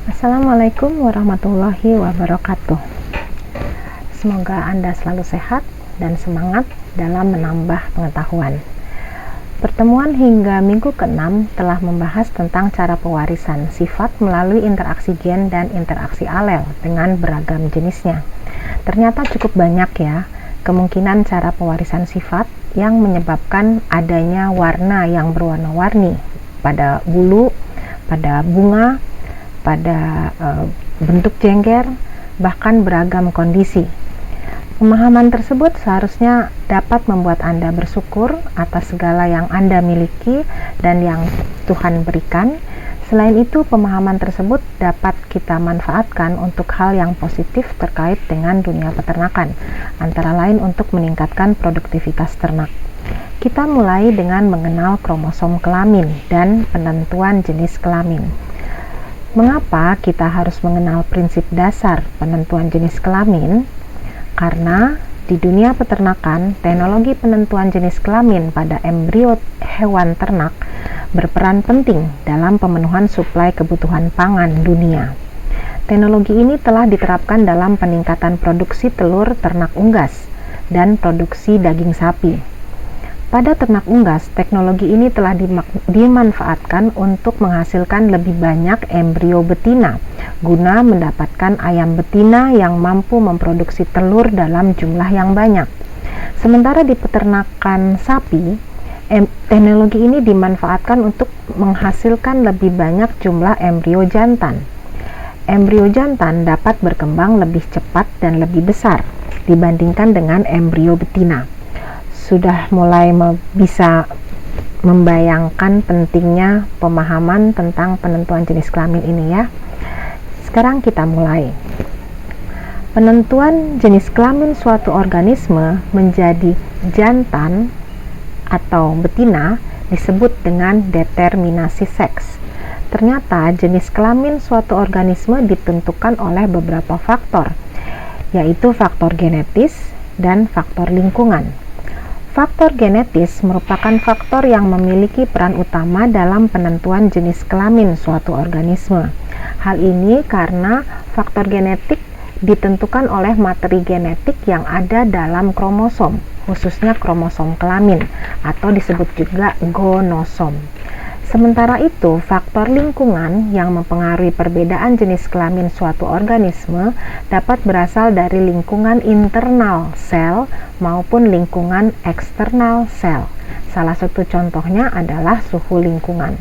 Assalamualaikum warahmatullahi wabarakatuh. Semoga Anda selalu sehat dan semangat dalam menambah pengetahuan. Pertemuan hingga minggu ke-6 telah membahas tentang cara pewarisan sifat melalui interaksi gen dan interaksi alel dengan beragam jenisnya. Ternyata cukup banyak ya kemungkinan cara pewarisan sifat yang menyebabkan adanya warna yang berwarna-warni pada bulu, pada bunga, pada bentuk jengger, bahkan beragam kondisi. Pemahaman tersebut seharusnya dapat membuat Anda bersyukur atas segala yang Anda miliki dan yang Tuhan berikan. Selain itu, pemahaman tersebut dapat kita manfaatkan untuk hal yang positif terkait dengan dunia peternakan, antara lain untuk meningkatkan produktivitas ternak. Kita mulai dengan mengenal kromosom kelamin dan penentuan jenis kelamin. Mengapa kita harus mengenal prinsip dasar penentuan jenis kelamin? Karena di dunia peternakan, teknologi penentuan jenis kelamin pada embrio hewan ternak berperan penting dalam pemenuhan suplai kebutuhan pangan dunia. Teknologi ini telah diterapkan dalam peningkatan produksi telur ternak unggas dan produksi daging sapi. Pada ternak unggas, teknologi ini telah dimanfaatkan untuk menghasilkan lebih banyak embrio betina guna mendapatkan ayam betina yang mampu memproduksi telur dalam jumlah yang banyak. Sementara di peternakan sapi, teknologi ini dimanfaatkan untuk menghasilkan lebih banyak jumlah embrio jantan. Embrio jantan dapat berkembang lebih cepat dan lebih besar dibandingkan dengan embrio betina. Sudah mulai bisa membayangkan pentingnya pemahaman tentang penentuan jenis kelamin ini ya. Sekarang kita mulai. Penentuan jenis kelamin suatu organisme menjadi jantan atau betina disebut dengan determinasi seks. Ternyata jenis kelamin suatu organisme ditentukan oleh beberapa faktor, yaitu faktor genetis dan faktor lingkungan. Faktor genetis merupakan faktor yang memiliki peran utama dalam penentuan jenis kelamin suatu organisme. Hal ini karena faktor genetik ditentukan oleh materi genetik yang ada dalam kromosom, khususnya kromosom kelamin atau disebut juga gonosom. Sementara itu, faktor lingkungan yang mempengaruhi perbedaan jenis kelamin suatu organisme dapat berasal dari lingkungan internal sel maupun lingkungan eksternal sel. Salah satu contohnya adalah suhu lingkungan.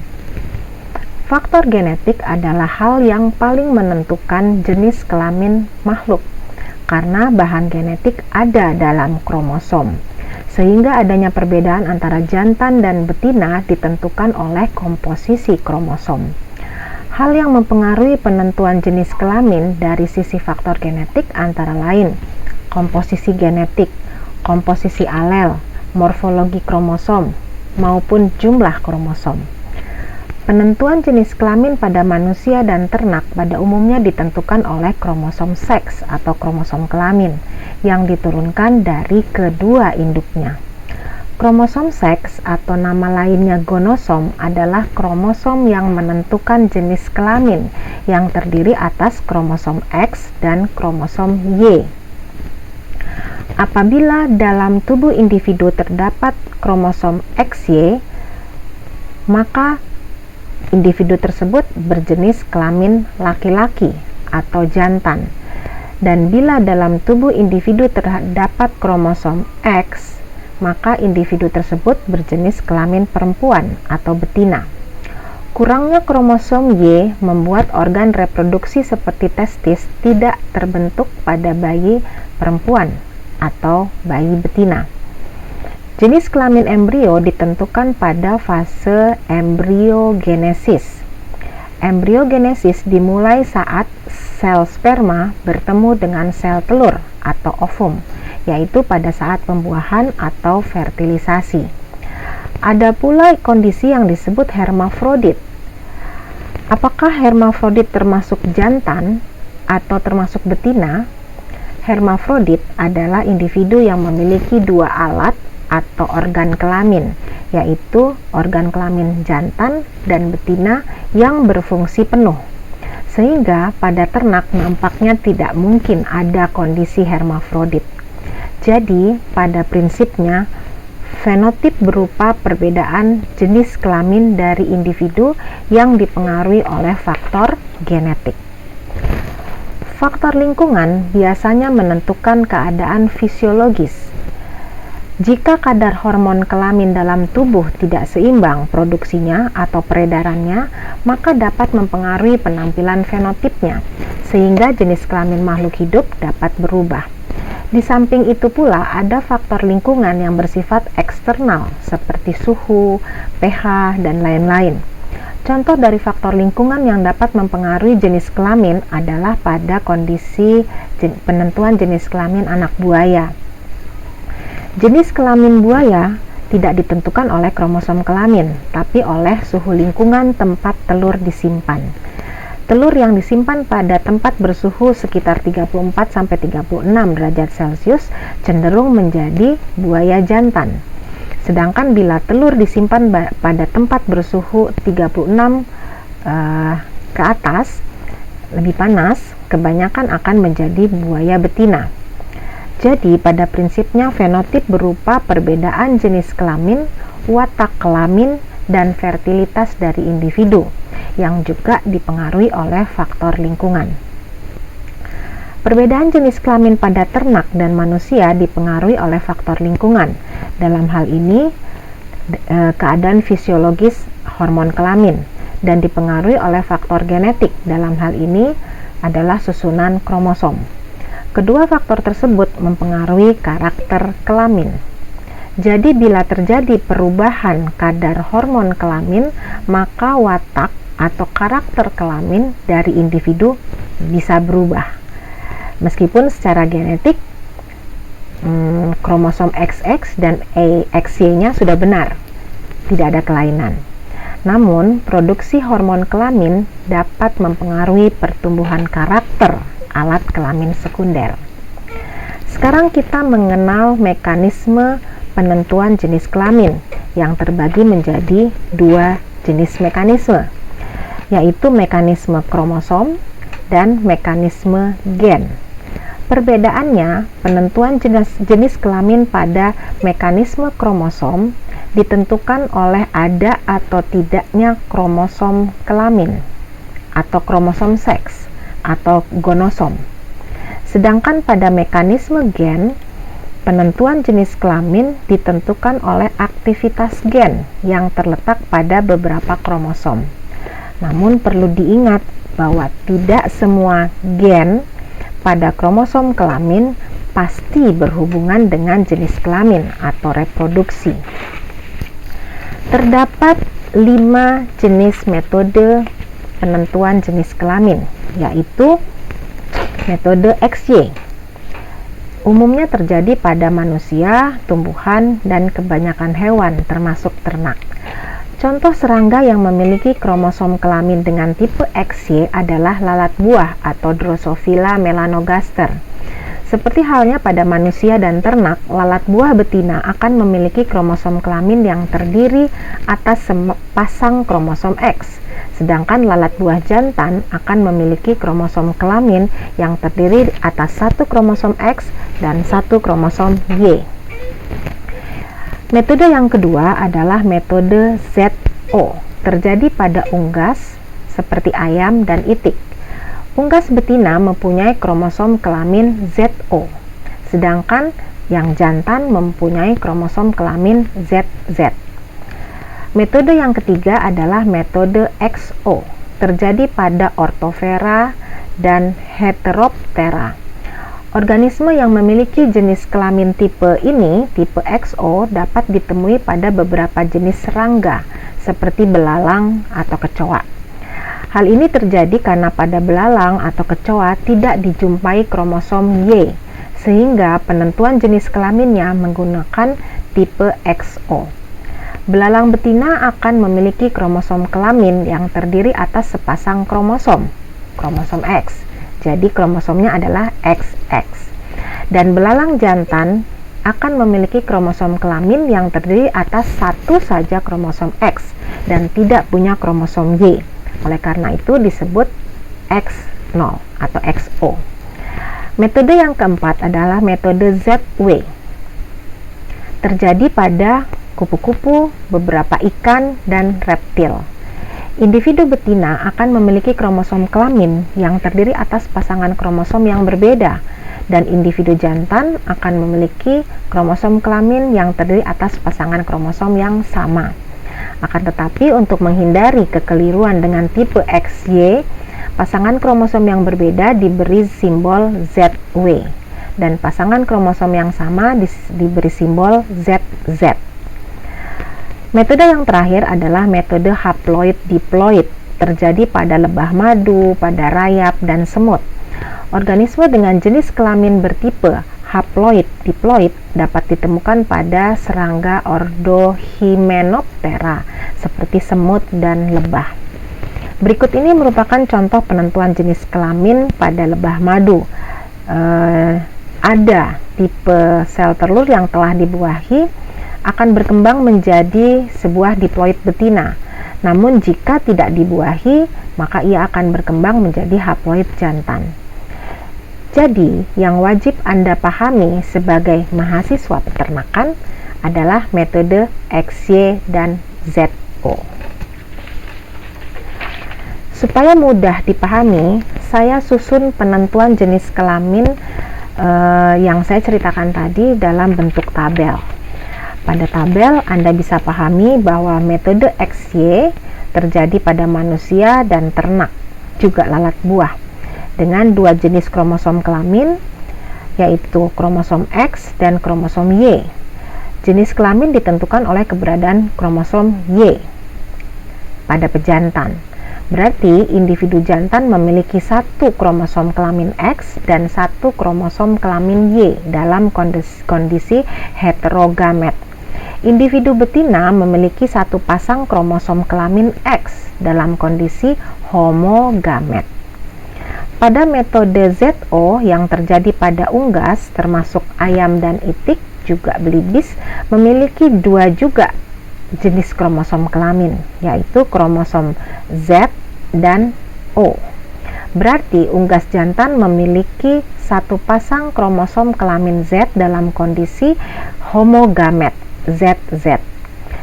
Faktor genetik adalah hal yang paling menentukan jenis kelamin makhluk, karena bahan genetik ada dalam kromosom. Sehingga adanya perbedaan antara jantan dan betina ditentukan oleh komposisi kromosom. Hal yang mempengaruhi penentuan jenis kelamin dari sisi faktor genetik antara lain komposisi genetik, komposisi alel, morfologi kromosom, maupun jumlah kromosom. Penentuan jenis kelamin pada manusia dan ternak pada umumnya ditentukan oleh kromosom seks atau kromosom kelamin yang diturunkan dari kedua induknya. Kromosom seks atau nama lainnya gonosom adalah kromosom yang menentukan jenis kelamin yang terdiri atas kromosom X dan kromosom Y. Apabila dalam tubuh individu terdapat kromosom XY, maka individu tersebut berjenis kelamin laki-laki atau jantan. Dan bila dalam tubuh individu terdapat kromosom X, maka individu tersebut berjenis kelamin perempuan atau betina. Kurangnya kromosom Y membuat organ reproduksi seperti testis tidak terbentuk pada bayi perempuan atau bayi betina. Jenis kelamin embrio ditentukan pada fase embriogenesis. Embriogenesis dimulai saat sel sperma bertemu dengan sel telur atau ovum, yaitu pada saat pembuahan atau fertilisasi. Ada pula kondisi yang disebut hermafrodit. Apakah hermafrodit termasuk jantan atau termasuk betina? Hermafrodit adalah individu yang memiliki dua alat atau organ kelamin, yaitu organ kelamin jantan dan betina yang berfungsi penuh. sehingga pada ternak nampaknya tidak mungkin ada kondisi hermafrodit. Jadi, pada prinsipnya, fenotip berupa perbedaan jenis kelamin dari individu yang dipengaruhi oleh faktor genetik. Faktor lingkungan biasanya menentukan keadaan fisiologis. Jika kadar hormon kelamin dalam tubuh tidak seimbang produksinya atau peredarannya, maka dapat mempengaruhi penampilan fenotipnya, sehingga jenis kelamin makhluk hidup dapat berubah. Di samping itu pula ada faktor lingkungan yang bersifat eksternal seperti suhu, pH, dan lain-lain. Contoh dari faktor lingkungan yang dapat mempengaruhi jenis kelamin adalah pada kondisi penentuan jenis kelamin anak buaya. Jenis kelamin buaya tidak ditentukan oleh kromosom kelamin, tapi oleh suhu lingkungan tempat telur disimpan. Telur yang disimpan pada tempat bersuhu sekitar 34-36 derajat Celcius cenderung menjadi buaya jantan. Sedangkan bila telur disimpan pada tempat bersuhu 36 ke atas, lebih panas, kebanyakan akan menjadi buaya betina. Jadi, pada prinsipnya fenotip berupa perbedaan jenis kelamin, watak kelamin, dan fertilitas dari individu, yang juga dipengaruhi oleh faktor lingkungan. Perbedaan jenis kelamin pada ternak dan manusia dipengaruhi oleh faktor lingkungan. Dalam hal ini, keadaan fisiologis hormon kelamin, dan dipengaruhi oleh faktor genetik. Dalam hal ini adalah susunan kromosom. Kedua faktor tersebut mempengaruhi karakter kelamin. Jadi bila terjadi perubahan kadar hormon kelamin, maka watak atau karakter kelamin dari individu bisa berubah. Meskipun secara genetik kromosom XX dan XY-nya sudah benar, tidak ada kelainan. Namun, produksi hormon kelamin dapat mempengaruhi pertumbuhan karakter alat kelamin sekunder. Sekarang kita mengenal mekanisme penentuan jenis kelamin yang terbagi menjadi dua jenis mekanisme, yaitu mekanisme kromosom dan mekanisme gen. Perbedaannya, penentuan jenis kelamin pada mekanisme kromosom ditentukan oleh ada atau tidaknya kromosom kelamin atau kromosom seks atau gonosom. Sedangkan pada mekanisme gen, penentuan jenis kelamin ditentukan oleh aktivitas gen yang terletak pada beberapa kromosom. Namun perlu diingat bahwa tidak semua gen pada kromosom kelamin pasti berhubungan dengan jenis kelamin atau reproduksi. Terdapat 5 jenis metode penentuan jenis kelamin, yaitu metode XY. Umumnya terjadi pada manusia, tumbuhan, dan kebanyakan hewan termasuk ternak. Contoh serangga yang memiliki kromosom kelamin dengan tipe XY adalah lalat buah atau Drosophila melanogaster. Seperti halnya pada manusia dan ternak, lalat buah betina akan memiliki kromosom kelamin yang terdiri atas sepasang kromosom X, sedangkan lalat buah jantan akan memiliki kromosom kelamin yang terdiri atas satu kromosom X dan satu kromosom Y. Metode yang kedua adalah metode ZO, terjadi pada unggas seperti ayam dan itik. Unggas betina mempunyai kromosom kelamin ZO, sedangkan yang jantan mempunyai kromosom kelamin ZZ. Metode yang ketiga adalah metode XO, terjadi pada Orthoptera dan Heteroptera. Organisme yang memiliki jenis kelamin tipe ini, tipe XO, dapat ditemui pada beberapa jenis serangga, seperti belalang atau kecoa. Hal ini terjadi karena pada belalang atau kecoa tidak dijumpai kromosom Y, sehingga penentuan jenis kelaminnya menggunakan tipe XO. Belalang betina akan memiliki kromosom kelamin yang terdiri atas sepasang kromosom X. Jadi kromosomnya adalah XX. Dan belalang jantan akan memiliki kromosom kelamin yang terdiri atas satu saja kromosom X dan tidak punya kromosom Y. Oleh karena itu disebut X0 atau XO. Metode yang keempat adalah metode ZW. Terjadi pada kupu-kupu, beberapa ikan, dan reptil. Individu betina akan memiliki kromosom kelamin yang terdiri atas pasangan kromosom yang berbeda, dan individu jantan akan memiliki kromosom kelamin yang terdiri atas pasangan kromosom yang sama. Akan tetapi, untuk menghindari kekeliruan dengan tipe XY, pasangan kromosom yang berbeda diberi simbol ZW, dan pasangan kromosom yang sama diberi simbol ZZ. Metode yang terakhir adalah metode haploid-diploid, terjadi pada lebah madu, pada rayap, dan semut. Organisme dengan jenis kelamin bertipe haploid-diploid dapat ditemukan pada serangga ordo Hymenoptera seperti semut dan lebah. Berikut ini merupakan contoh penentuan jenis kelamin pada lebah madu. Ada tipe sel telur yang telah dibuahi akan berkembang menjadi sebuah diploid betina. Namun jika tidak dibuahi, maka ia akan berkembang menjadi haploid jantan. Jadi, yang wajib Anda pahami sebagai mahasiswa peternakan adalah metode XY dan ZO. Supaya mudah dipahami, saya susun penentuan jenis kelamin yang saya ceritakan tadi dalam bentuk tabel. Pada tabel, Anda bisa pahami bahwa metode XY terjadi pada manusia dan ternak, juga lalat buah, dengan dua jenis kromosom kelamin, yaitu kromosom X dan kromosom Y. Jenis kelamin ditentukan oleh keberadaan kromosom Y pada pejantan. Berarti individu jantan memiliki satu kromosom kelamin X dan satu kromosom kelamin Y dalam kondisi heterogamet. Individu betina memiliki satu pasang kromosom kelamin X dalam kondisi homogamet. Pada metode ZO yang terjadi pada unggas, termasuk ayam dan itik, juga belibis, memiliki dua juga jenis kromosom kelamin, yaitu kromosom Z dan O. Berarti unggas jantan memiliki satu pasang kromosom kelamin Z dalam kondisi homogamet, ZZ,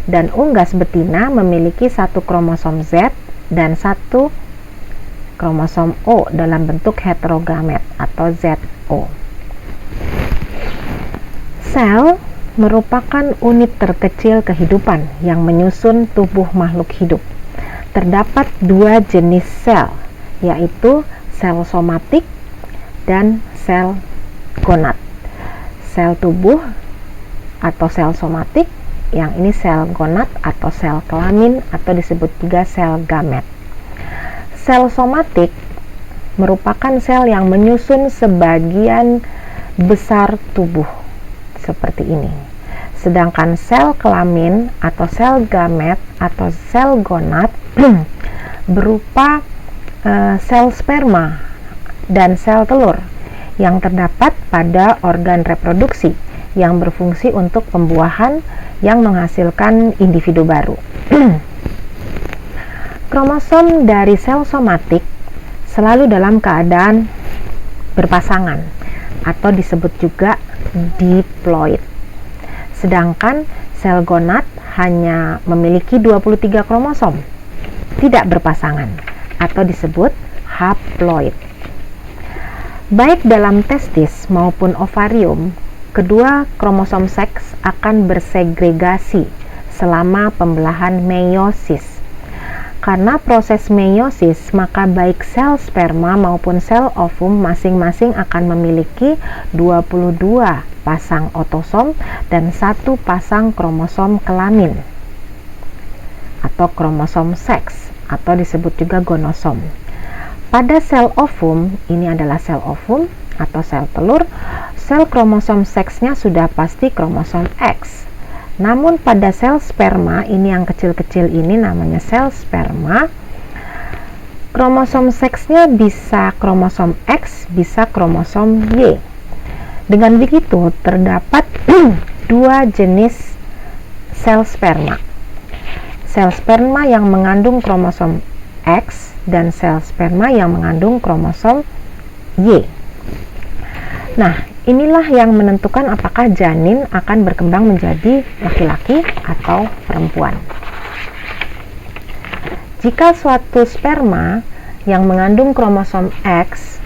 dan unggas betina memiliki satu kromosom Z dan satu kromosom O dalam bentuk heterogamet atau ZO. Sel merupakan unit terkecil kehidupan yang menyusun tubuh makhluk hidup. Terdapat dua jenis sel, yaitu sel somatik dan sel gonad. Sel tubuh atau sel somatik, yang ini sel gonad atau sel kelamin atau disebut juga sel gamet. Sel somatik merupakan sel yang menyusun sebagian besar tubuh seperti ini. Sedangkan sel kelamin atau sel gamet atau sel gonad berupa sel sperma dan sel telur yang terdapat pada organ reproduksi yang berfungsi untuk pembuahan yang menghasilkan individu baru. Kromosom dari sel somatik selalu dalam keadaan berpasangan atau disebut juga diploid. Sedangkan sel gonad hanya memiliki 23 kromosom, tidak berpasangan atau disebut haploid. Baik dalam testis maupun ovarium, kedua kromosom seks akan bersegregasi selama pembelahan meiosis. Karena proses meiosis, maka baik sel sperma maupun sel ovum masing-masing akan memiliki 22 pasang otosom dan satu pasang kromosom kelamin atau kromosom seks atau disebut juga gonosom. Pada sel ovum, ini adalah sel ovum atau sel telur, sel kromosom seksnya sudah pasti kromosom X. Namun pada sel sperma, ini yang kecil-kecil ini namanya sel sperma, kromosom seksnya bisa kromosom X, bisa kromosom Y. Dengan begitu, terdapat dua jenis sel sperma. Sel sperma yang mengandung kromosom X dan sel sperma yang mengandung kromosom Y. Nah, inilah yang menentukan apakah janin akan berkembang menjadi laki-laki atau perempuan. Jika suatu sperma yang mengandung kromosom X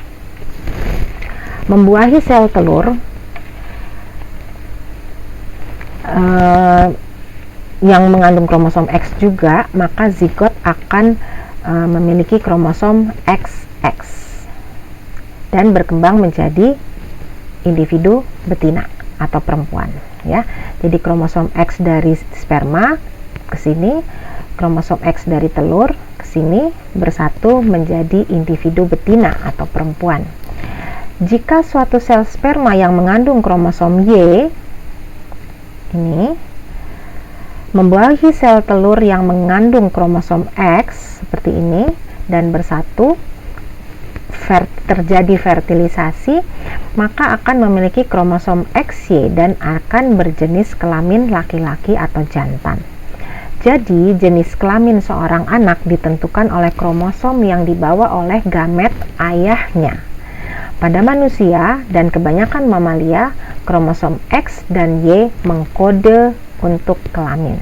membuahi sel telur yang mengandung kromosom X juga, maka zigot akan memiliki kromosom XX dan berkembang menjadi individu betina atau perempuan, ya. Jadi kromosom X dari sperma ke sini, kromosom X dari telur ke sini bersatu menjadi individu betina atau perempuan. Jika suatu sel sperma yang mengandung kromosom Y ini membuahi sel telur yang mengandung kromosom X seperti ini dan bersatu, terjadi fertilisasi, maka akan memiliki kromosom XY dan akan berjenis kelamin laki-laki atau jantan. Jadi, jenis kelamin seorang anak ditentukan oleh kromosom yang dibawa oleh gamet ayahnya. Pada manusia dan kebanyakan mamalia, kromosom X dan Y mengkode untuk kelamin.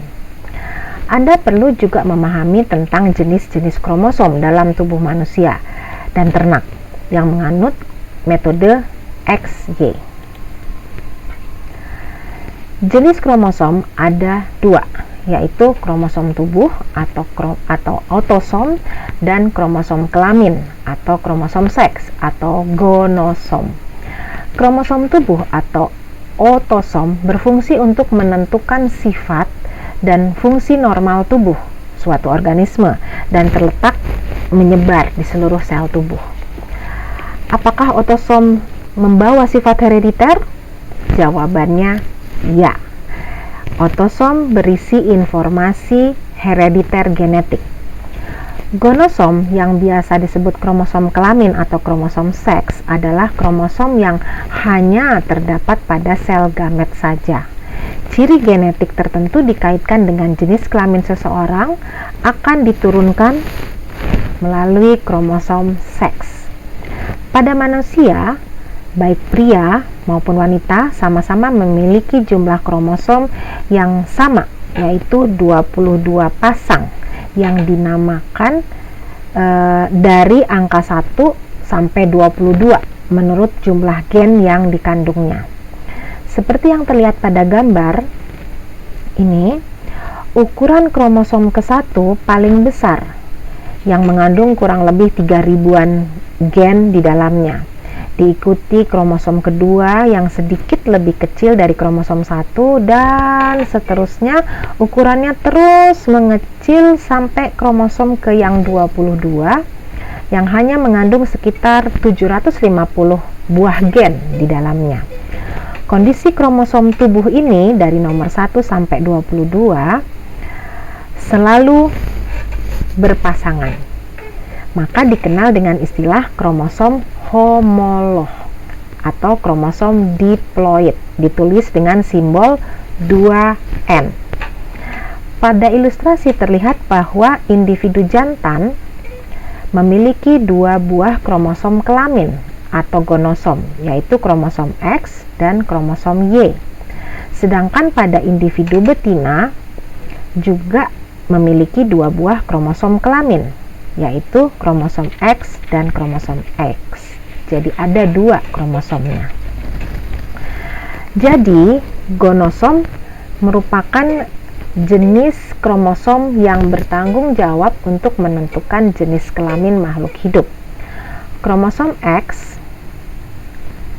Anda perlu juga memahami tentang jenis-jenis kromosom dalam tubuh manusia dan ternak yang menganut metode XY. Jenis kromosom ada dua, yaitu kromosom tubuh atau autosom dan kromosom kelamin atau kromosom seks atau gonosom. Kromosom tubuh atau autosom berfungsi untuk menentukan sifat dan fungsi normal tubuh suatu organisme dan terletak menyebar di seluruh sel tubuh. Apakah autosom membawa sifat herediter? Jawabannya ya. Autosom berisi informasi herediter genetik. Gonosom yang biasa disebut kromosom kelamin atau kromosom seks adalah kromosom yang hanya terdapat pada sel gamet saja. Ciri genetik tertentu dikaitkan dengan jenis kelamin seseorang akan diturunkan melalui kromosom seks. Pada manusia, baik pria maupun wanita sama-sama memiliki jumlah kromosom yang sama, yaitu 22 pasang yang dinamakan dari angka 1 sampai 22 menurut jumlah gen yang dikandungnya. Seperti yang terlihat pada gambar ini, ukuran kromosom ke-1 paling besar yang mengandung kurang lebih 3000-an gen di dalamnya. Diikuti kromosom kedua yang sedikit lebih kecil dari kromosom 1 dan seterusnya, ukurannya terus mengecil sampai kromosom ke yang 22 yang hanya mengandung sekitar 750 buah gen di dalamnya. Kondisi kromosom tubuh ini dari nomor 1 sampai 22 selalu berpasangan, maka dikenal dengan istilah kromosom homolog atau kromosom diploid, ditulis dengan simbol 2N. Pada ilustrasi terlihat bahwa individu jantan memiliki 2 buah kromosom kelamin atau gonosom, yaitu kromosom X dan kromosom Y. Sedangkan pada individu betina juga memiliki 2 buah kromosom kelamin, yaitu kromosom X dan kromosom X. Jadi ada 2 kromosomnya. Jadi gonosom merupakan jenis kromosom yang bertanggung jawab untuk menentukan jenis kelamin makhluk hidup. Kromosom X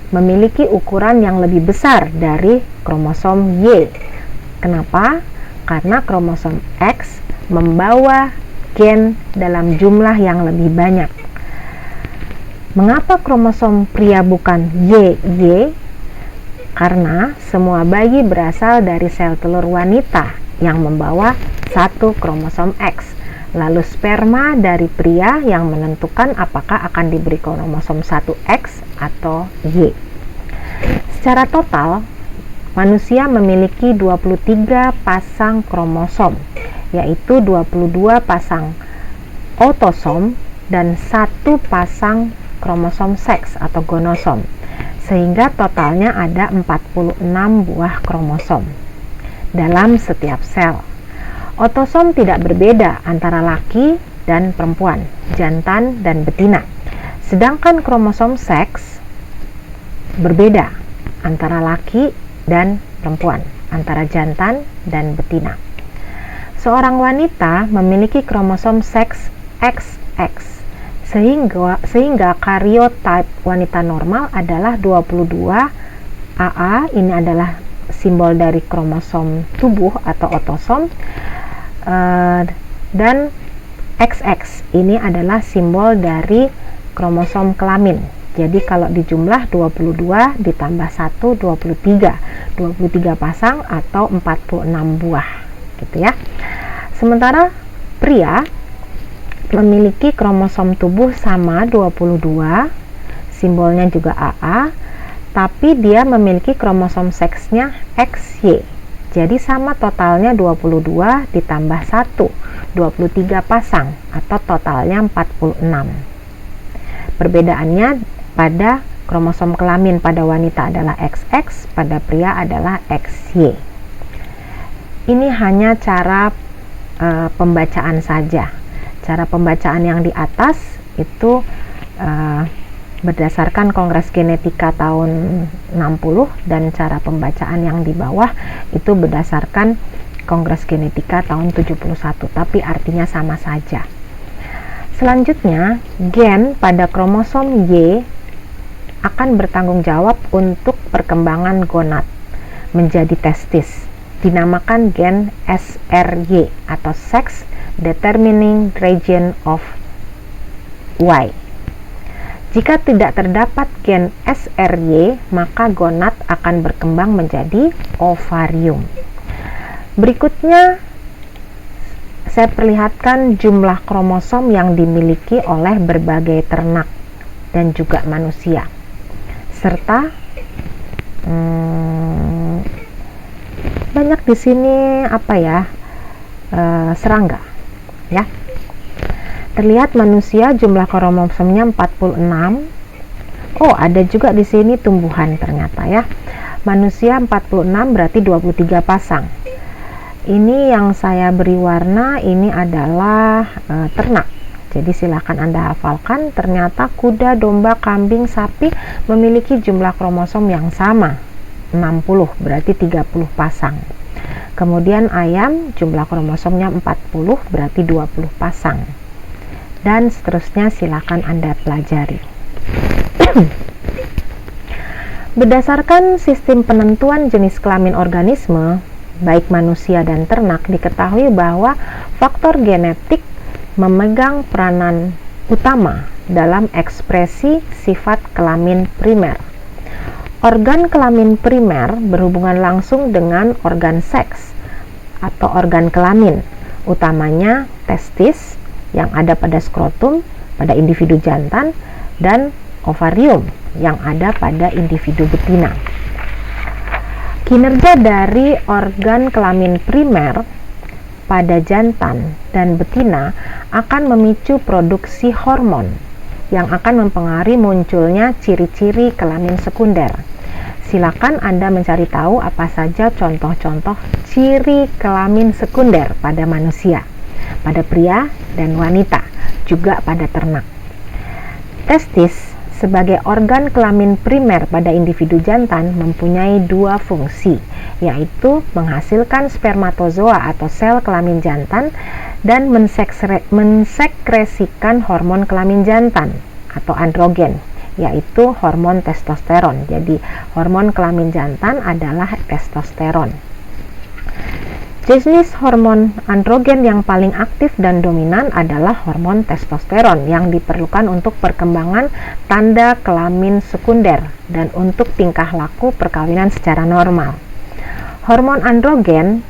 memiliki ukuran yang lebih besar dari kromosom Y. Kenapa? Karena kromosom X membawa gen dalam jumlah yang lebih banyak. Mengapa kromosom pria bukan YY? Karena semua bayi berasal dari sel telur wanita yang membawa 1 kromosom X. Lalu sperma dari pria yang menentukan apakah akan diberi kromosom 1X atau Y. Secara total, manusia memiliki 23 pasang kromosom, yaitu 22 pasang autosom dan 1 pasang kromosom seks atau gonosom, sehingga totalnya ada 46 buah kromosom dalam setiap sel. Autosom tidak berbeda antara laki dan perempuan, jantan dan betina. Sedangkan kromosom seks berbeda antara laki dan perempuan, antara jantan dan betina. Seorang wanita memiliki kromosom seks XX, sehingga karyotype wanita normal adalah 22 AA. Ini adalah simbol dari kromosom tubuh atau autosom, dan XX ini adalah simbol dari kromosom kelamin. Jadi kalau dijumlah 22 ditambah 1 23 pasang atau 46 buah gitu ya. Sementara pria memiliki kromosom tubuh sama 22, simbolnya juga AA, tapi dia memiliki kromosom seksnya XY. Jadi sama totalnya 22 ditambah 1, 23 pasang atau totalnya 46. Perbedaannya pada kromosom kelamin pada wanita adalah XX, pada pria adalah XY. Ini hanya cara pembacaan saja. Cara pembacaan yang di atas itu berdasarkan Kongres Genetika tahun 60, dan cara pembacaan yang di bawah itu berdasarkan Kongres Genetika tahun 71, tapi artinya sama saja. Selanjutnya, gen pada kromosom Y akan bertanggung jawab untuk perkembangan gonad menjadi testis, dinamakan gen SRY atau Sex Determining Region of Y. Jika tidak terdapat gen SRY, maka gonad akan berkembang menjadi ovarium. Berikutnya saya perlihatkan jumlah kromosom yang dimiliki oleh berbagai ternak dan juga manusia, serta banyak di sini serangga ya. Terlihat manusia jumlah kromosomnya 46. Oh, ada juga di sini tumbuhan ternyata ya. Manusia 46 berarti 23 pasang. Ini yang saya beri warna ini adalah ternak. Jadi silakan Anda hafalkan, ternyata kuda, domba, kambing, sapi memiliki jumlah kromosom yang sama, 60 berarti 30 pasang. Kemudian ayam jumlah kromosomnya 40 berarti 20 pasang. Dan seterusnya silakan Anda pelajari. Berdasarkan sistem penentuan jenis kelamin organisme, baik manusia dan ternak, diketahui bahwa faktor genetik memegang peranan utama dalam ekspresi sifat kelamin primer. Organ kelamin primer berhubungan langsung dengan organ seks atau organ kelamin, utamanya testis yang ada pada skrotum pada individu jantan dan ovarium yang ada pada individu betina. Kinerja dari organ kelamin primer pada jantan dan betina akan memicu produksi hormon yang akan mempengaruhi munculnya ciri-ciri kelamin sekunder. Silakan Anda mencari tahu apa saja contoh-contoh ciri kelamin sekunder pada manusia, pada pria dan wanita, juga pada ternak. Testis sebagai organ kelamin primer pada individu jantan mempunyai dua fungsi, yaitu menghasilkan spermatozoa atau sel kelamin jantan dan mensekresikan hormon kelamin jantan atau androgen, yaitu hormon testosteron. Jadi hormon kelamin jantan adalah testosteron. Jenis hormon androgen yang paling aktif dan dominan adalah hormon testosteron yang diperlukan untuk perkembangan tanda kelamin sekunder dan untuk tingkah laku perkawinan secara normal. Hormon androgen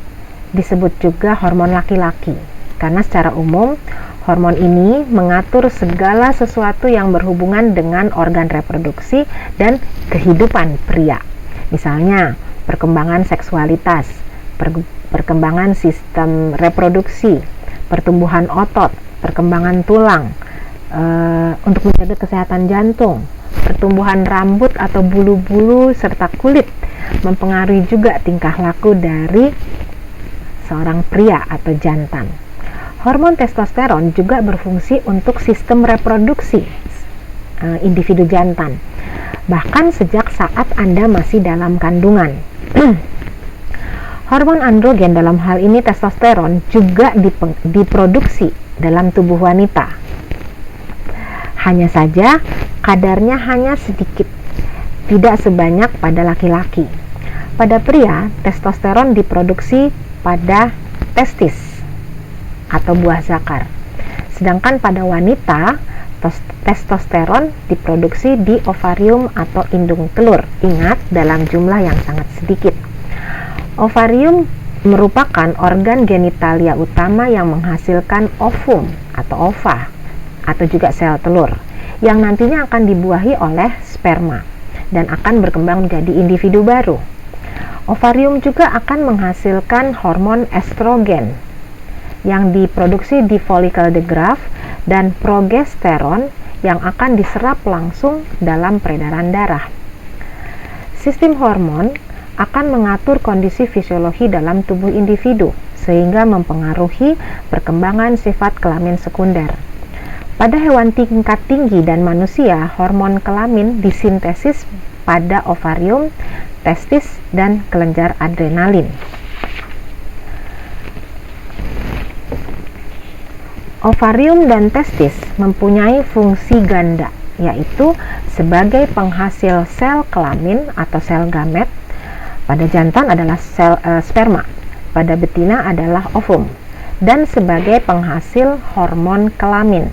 disebut juga hormon laki-laki karena secara umum hormon ini mengatur segala sesuatu yang berhubungan dengan organ reproduksi dan kehidupan pria. Misalnya, perkembangan seksualitas, perkembangan sistem reproduksi, pertumbuhan otot, perkembangan tulang, untuk menjaga kesehatan jantung, pertumbuhan rambut atau bulu-bulu serta kulit, mempengaruhi juga tingkah laku dari seorang pria atau jantan. Hormon testosteron juga berfungsi untuk sistem reproduksi individu jantan, bahkan sejak saat Anda masih dalam kandungan. Hormon androgen, dalam hal ini testosteron, juga diproduksi dalam tubuh wanita. Hanya saja kadarnya hanya sedikit, tidak sebanyak pada laki-laki. Pada pria, testosteron diproduksi pada testis atau buah zakar. Sedangkan pada wanita, testosteron diproduksi di ovarium atau indung telur. Ingat, dalam jumlah yang sangat sedikit. Ovarium merupakan organ genitalia utama yang menghasilkan ovum atau ova, atau juga sel telur, yang nantinya akan dibuahi oleh sperma dan akan berkembang menjadi individu baru. Ovarium juga akan menghasilkan hormon estrogen yang diproduksi di follicle de Graaff dan progesteron yang akan diserap langsung dalam peredaran darah. Sistem hormon akan mengatur kondisi fisiologi dalam tubuh individu sehingga mempengaruhi perkembangan sifat kelamin sekunder. Pada hewan tingkat tinggi dan manusia, hormon kelamin disintesis pada ovarium, testis, dan kelenjar adrenalin. Ovarium dan testis mempunyai fungsi ganda, yaitu sebagai penghasil sel kelamin atau sel gamet. Pada jantan adalah sel sperma, pada betina adalah ovum, dan sebagai penghasil hormon kelamin.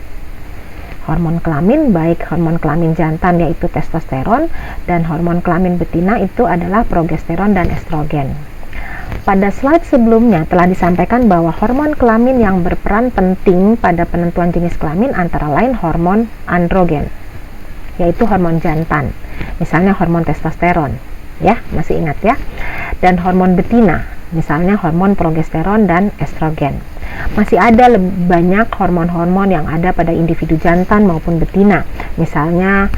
Hormon kelamin, baik hormon kelamin jantan yaitu testosteron, dan hormon kelamin betina itu adalah progesteron dan estrogen. Pada slide sebelumnya telah disampaikan bahwa hormon kelamin yang berperan penting pada penentuan jenis kelamin antara lain hormon androgen, yaitu hormon jantan, misalnya hormon testosteron, ya, masih ingat ya, dan hormon betina, misalnya hormon progesteron dan estrogen. Masih ada banyak hormon-hormon yang ada pada individu jantan maupun betina, misalnya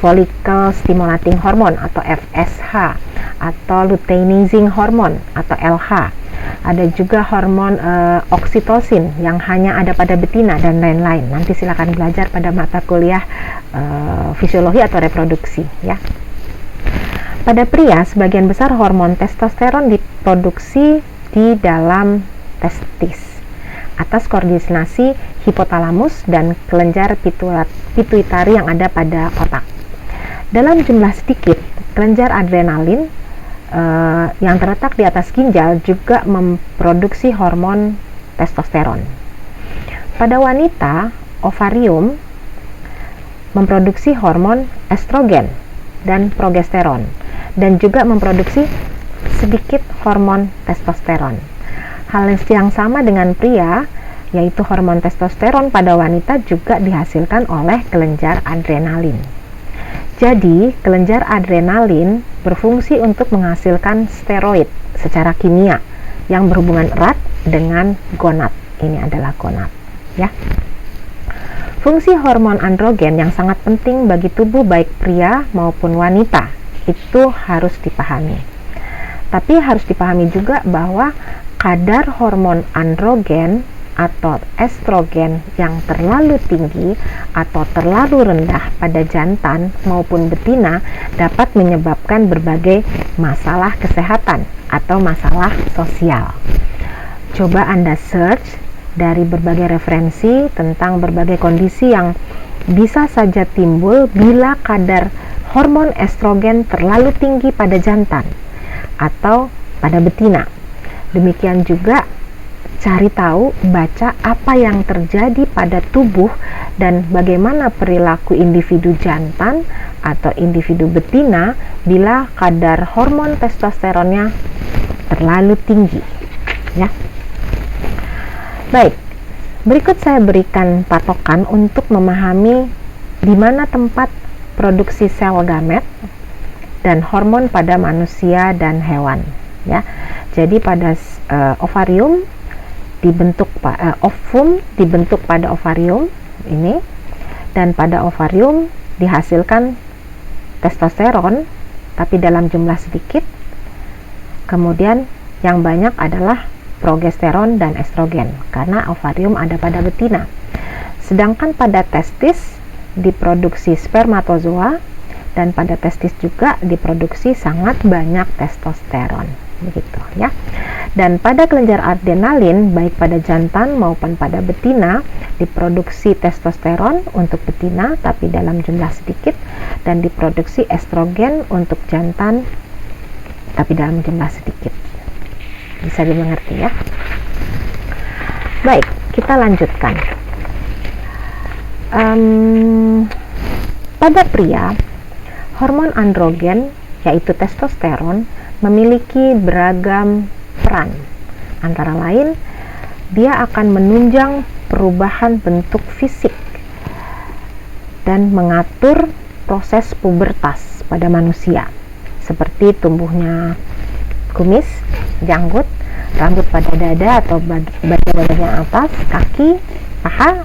follicle stimulating hormone atau FSH, atau luteinizing hormone atau LH. Ada juga hormon oksitosin yang hanya ada pada betina dan lain-lain. Nanti silakan belajar pada mata kuliah fisiologi atau reproduksi, ya. Pada pria, sebagian besar hormon testosteron diproduksi di dalam testis atas koordinasi hipotalamus dan kelenjar pituitari yang ada pada otak. Dalam jumlah sedikit, kelenjar adrenalin yang terletak di atas ginjal juga memproduksi hormon testosteron. Pada wanita, ovarium memproduksi hormon estrogen dan progesteron, dan juga memproduksi sedikit hormon testosteron. Hal yang sama dengan pria, yaitu hormon testosteron pada wanita juga dihasilkan oleh kelenjar adrenalin. Jadi, kelenjar adrenalin berfungsi untuk menghasilkan steroid secara kimia yang berhubungan erat dengan gonad. Ini adalah gonad, ya. Fungsi hormon androgen yang sangat penting bagi tubuh baik pria maupun wanita itu harus dipahami. Tapi harus dipahami juga bahwa kadar hormon androgen atau estrogen yang terlalu tinggi atau terlalu rendah pada jantan maupun betina dapat menyebabkan berbagai masalah kesehatan atau masalah sosial. Coba Anda search dari berbagai referensi tentang berbagai kondisi yang bisa saja timbul bila kadar hormon estrogen terlalu tinggi pada jantan atau pada betina. Demikian juga cari tahu, baca apa yang terjadi pada tubuh dan bagaimana perilaku individu jantan atau individu betina bila kadar hormon testosteronnya terlalu tinggi, ya. Baik, berikut saya berikan patokan untuk memahami di mana tempat produksi sel gamet dan hormon pada manusia dan hewan, ya. Jadi pada ovarium ovum dibentuk pada ovarium ini, dan pada ovarium dihasilkan testosteron tapi dalam jumlah sedikit. Kemudian yang banyak adalah progesteron dan estrogen karena ovarium ada pada betina. Sedangkan pada testis diproduksi spermatozoa, dan pada testis juga diproduksi sangat banyak testosteron, begitu ya. Dan pada kelenjar adrenalin baik pada jantan maupun pada betina diproduksi testosteron untuk betina tapi dalam jumlah sedikit, dan diproduksi estrogen untuk jantan tapi dalam jumlah sedikit. Bisa dimengerti ya. Baik, kita lanjutkan. Pada pria, hormon androgen yaitu testosteron memiliki beragam peran. Antara lain, dia akan menunjang perubahan bentuk fisik dan mengatur proses pubertas pada manusia, seperti tumbuhnya kumis, janggut, rambut pada dada atau bagian atas, kaki, paha.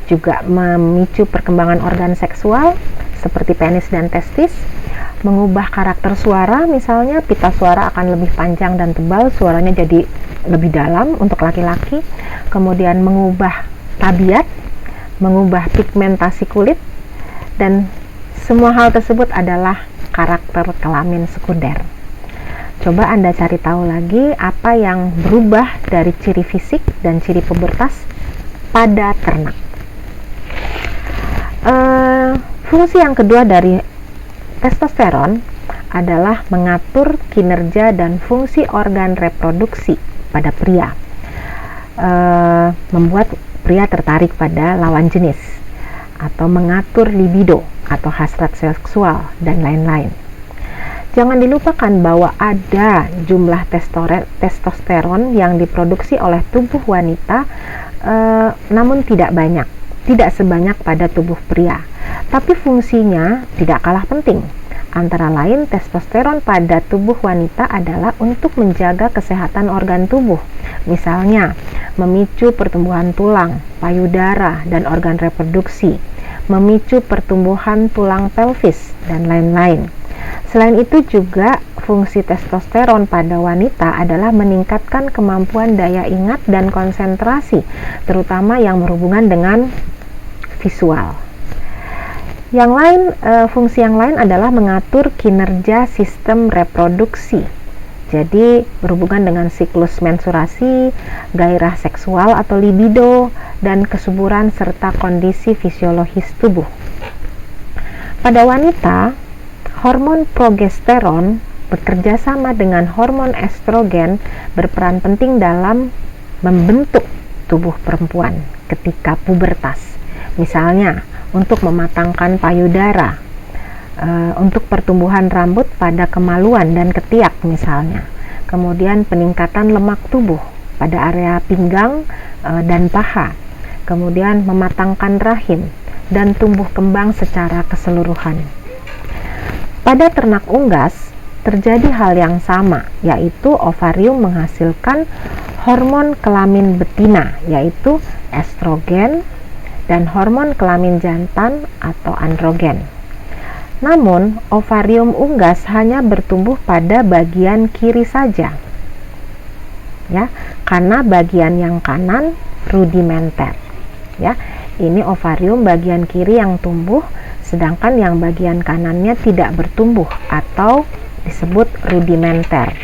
Juga memicu perkembangan organ seksual seperti penis dan testis, mengubah karakter suara, misalnya pita suara akan lebih panjang dan tebal, suaranya jadi lebih dalam untuk laki-laki, kemudian mengubah tabiat, mengubah pigmentasi kulit, dan semua hal tersebut adalah karakter kelamin sekunder. Coba Anda cari tahu lagi apa yang berubah dari ciri fisik dan ciri pubertas pada ternak. Fungsi yang kedua dari testosteron adalah mengatur kinerja dan fungsi organ reproduksi pada pria, membuat pria tertarik pada lawan jenis, atau mengatur libido atau hasrat seksual, dan lain-lain. Jangan dilupakan bahwa ada jumlah testosteron yang diproduksi oleh tubuh wanita, namun tidak banyak, tidak sebanyak pada tubuh pria. Tapi fungsinya tidak kalah penting. Antara lain, testosteron pada tubuh wanita adalah untuk menjaga kesehatan organ tubuh. Misalnya, memicu pertumbuhan tulang, payudara, dan organ reproduksi, memicu pertumbuhan tulang pelvis, dan lain-lain. Selain itu juga fungsi testosteron pada wanita adalah meningkatkan kemampuan daya ingat dan konsentrasi, terutama yang berhubungan dengan visual. Yang lain, fungsi yang lain adalah mengatur kinerja sistem reproduksi. Jadi berhubungan dengan siklus menstruasi, gairah seksual atau libido, dan kesuburan serta kondisi fisiologis tubuh. Pada wanita, hormon progesteron bekerja sama dengan hormon estrogen berperan penting dalam membentuk tubuh perempuan ketika pubertas. Misalnya, untuk mematangkan payudara, untuk pertumbuhan rambut pada kemaluan dan ketiak misalnya. Kemudian peningkatan lemak tubuh pada area pinggang dan paha. Kemudian mematangkan rahim dan tumbuh kembang secara keseluruhan. Pada ternak unggas terjadi hal yang sama, yaitu ovarium menghasilkan hormon kelamin betina, yaitu estrogen, dan hormon kelamin jantan atau androgen. Namun, ovarium unggas hanya bertumbuh pada bagian kiri saja, ya, karena bagian yang kanan rudimenter. Ya, ini ovarium bagian kiri yang tumbuh, sedangkan yang bagian kanannya tidak bertumbuh atau disebut rudimenter.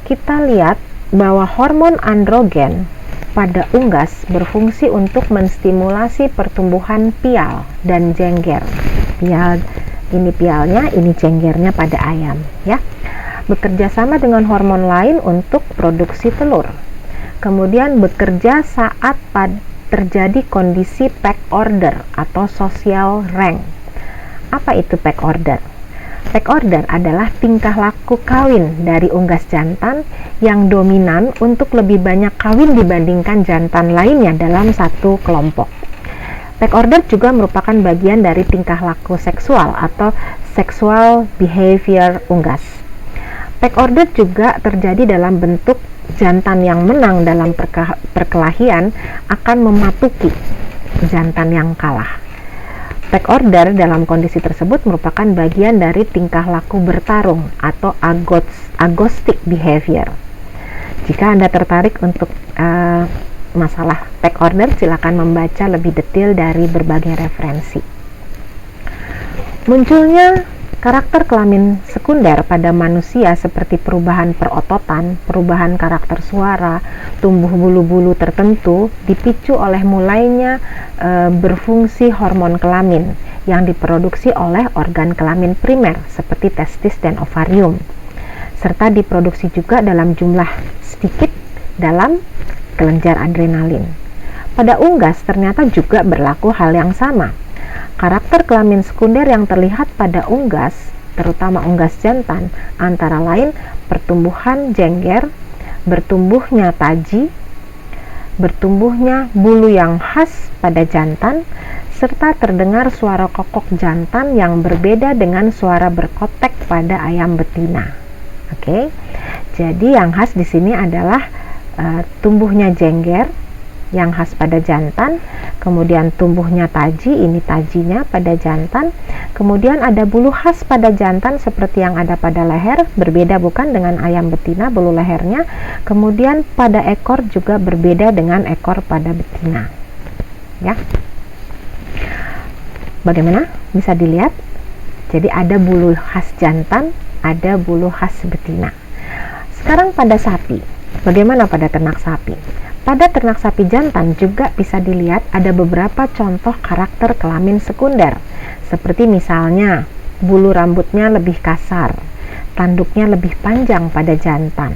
Kita lihat bahwa hormon androgen pada unggas berfungsi untuk menstimulasi pertumbuhan pial dan jengger. Pial, ini pialnya, ini jenggernya pada ayam, ya. Bekerja sama dengan hormon lain untuk produksi telur. Kemudian bekerja saat terjadi kondisi pack order atau social rank. Apa itu pack order? Pack order adalah tingkah laku kawin dari unggas jantan yang dominan untuk lebih banyak kawin dibandingkan jantan lainnya dalam satu kelompok. Pack order juga merupakan bagian dari tingkah laku seksual atau sexual behavior unggas. Back order juga terjadi dalam bentuk jantan yang menang dalam perkelahian akan mematuki jantan yang kalah. Back order dalam kondisi tersebut merupakan bagian dari tingkah laku bertarung atau agnostic behavior. Jika Anda tertarik untuk masalah back order, silakan membaca lebih detail dari berbagai referensi. Munculnya karakter kelamin sekunder pada manusia seperti perubahan perototan, perubahan karakter suara, tumbuh bulu-bulu tertentu dipicu oleh mulainya berfungsi hormon kelamin yang diproduksi oleh organ kelamin primer seperti testis dan ovarium, serta diproduksi juga dalam jumlah sedikit dalam kelenjar adrenalin. Pada unggas ternyata juga berlaku hal yang sama. Karakter kelamin sekunder yang terlihat pada unggas, terutama unggas jantan, antara lain pertumbuhan jengger, bertumbuhnya taji, bertumbuhnya bulu yang khas pada jantan, serta terdengar suara kokok jantan yang berbeda dengan suara berkotek pada ayam betina. Oke, jadi yang khas di sini adalah tumbuhnya jengger yang khas pada jantan, kemudian tumbuhnya taji, ini tajinya pada jantan, kemudian ada bulu khas pada jantan seperti yang ada pada leher, berbeda bukan dengan ayam betina bulu lehernya, kemudian pada ekor juga berbeda dengan ekor pada betina. Ya, bagaimana? Bisa dilihat? Jadi ada bulu khas jantan, ada bulu khas betina. Sekarang pada sapi, bagaimana pada ternak sapi? Pada ternak sapi jantan juga bisa dilihat ada beberapa contoh karakter kelamin sekunder, seperti misalnya bulu rambutnya lebih kasar, tanduknya lebih panjang pada jantan.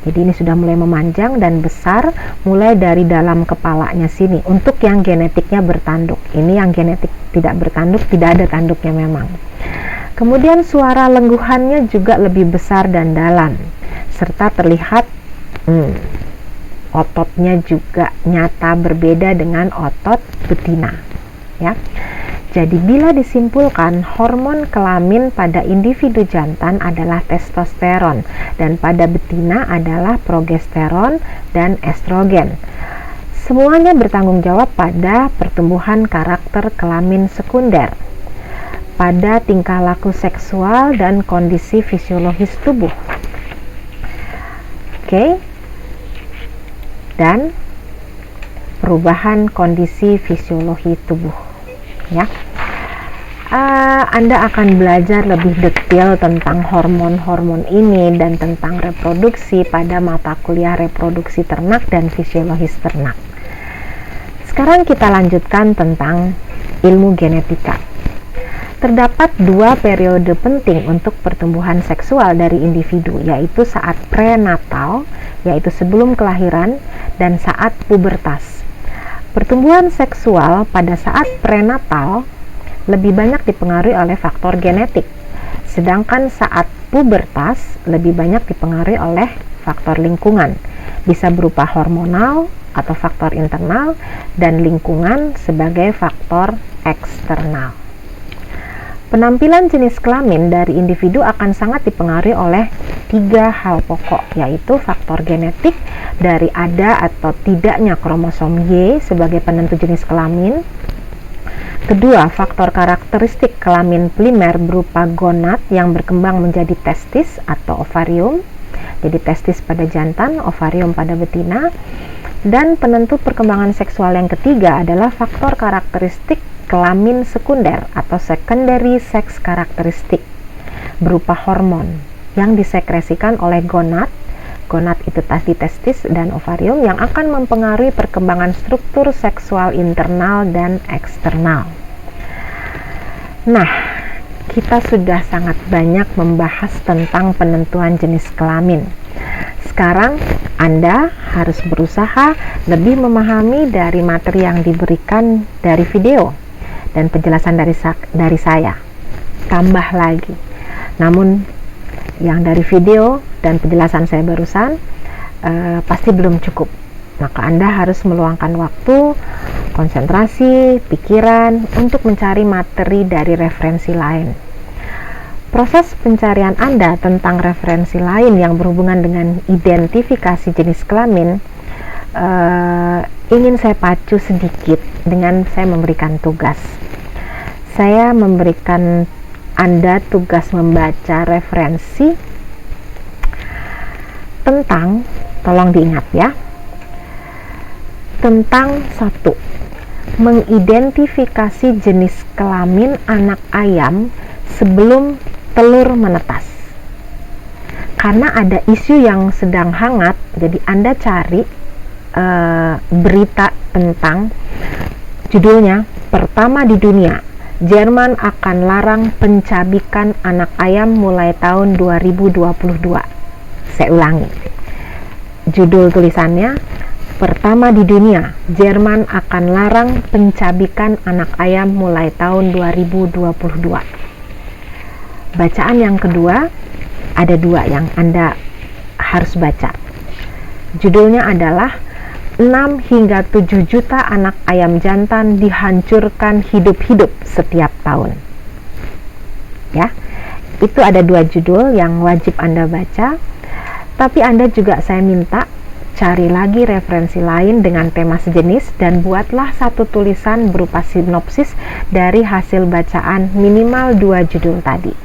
Jadi ini sudah mulai memanjang dan besar mulai dari dalam kepalanya sini. Untuk yang genetiknya bertanduk, ini yang genetik tidak bertanduk, tidak ada tanduknya memang. Kemudian suara lengguhannya juga lebih besar dan dalam, serta terlihat ototnya juga nyata berbeda dengan otot betina. Ya. Jadi bila disimpulkan, hormon kelamin pada individu jantan adalah testosteron dan pada betina adalah progesteron dan estrogen. Semuanya bertanggung jawab pada pertumbuhan karakter kelamin sekunder, pada tingkah laku seksual dan kondisi fisiologis tubuh. Oke. Dan perubahan kondisi fisiologi tubuh. Ya, Anda akan belajar lebih detail tentang hormon-hormon ini dan tentang reproduksi pada mata kuliah reproduksi ternak dan fisiologis ternak. Sekarang kita lanjutkan tentang ilmu genetika. Terdapat dua periode penting untuk pertumbuhan seksual dari individu, yaitu saat prenatal, yaitu sebelum kelahiran, dan saat pubertas. Pertumbuhan seksual pada saat prenatal lebih banyak dipengaruhi oleh faktor genetik, sedangkan saat pubertas lebih banyak dipengaruhi oleh faktor lingkungan, bisa berupa hormonal atau faktor internal, dan lingkungan sebagai faktor eksternal. Penampilan jenis kelamin dari individu akan sangat dipengaruhi oleh tiga hal pokok, yaitu faktor genetik dari ada atau tidaknya kromosom Y sebagai penentu jenis kelamin. Kedua, faktor karakteristik kelamin primer berupa gonad yang berkembang menjadi testis atau ovarium. Jadi testis pada jantan, ovarium pada betina. Dan penentu perkembangan seksual yang ketiga adalah faktor karakteristik kelamin sekunder atau secondary sex karakteristik berupa hormon yang disekresikan oleh gonad. Gonad itu tadi testis dan ovarium yang akan mempengaruhi perkembangan struktur seksual internal dan eksternal. Nah, kita sudah sangat banyak membahas tentang penentuan jenis kelamin. Sekarang Anda harus berusaha lebih memahami dari materi yang diberikan dari video dan penjelasan dari saya. Tambah lagi. Namun yang dari video dan penjelasan saya barusan pasti belum cukup. Maka Anda harus meluangkan waktu, konsentrasi, pikiran untuk mencari materi dari referensi lain. Proses pencarian Anda tentang referensi lain yang berhubungan dengan identifikasi jenis kelamin ingin saya pacu sedikit dengan saya memberikan tugas. Saya memberikan Anda tugas membaca referensi tentang, tolong diingat ya, tentang satu, mengidentifikasi jenis kelamin anak ayam sebelum telur menetas. Karena ada isu yang sedang hangat, jadi Anda cari berita tentang, judulnya, pertama di dunia, Jerman akan larang pencabikan anak ayam mulai tahun 2022. Saya ulangi, judul tulisannya, pertama di dunia, Jerman akan larang pencabikan anak ayam mulai tahun 2022. Bacaan yang kedua, ada dua yang Anda harus baca. Judulnya adalah 6 hingga 7 juta anak ayam jantan dihancurkan hidup-hidup setiap tahun. Ya, itu ada dua judul yang wajib Anda baca. Tapi Anda juga saya minta cari lagi referensi lain dengan tema sejenis dan buatlah satu tulisan berupa sinopsis dari hasil bacaan minimal 2 judul tadi.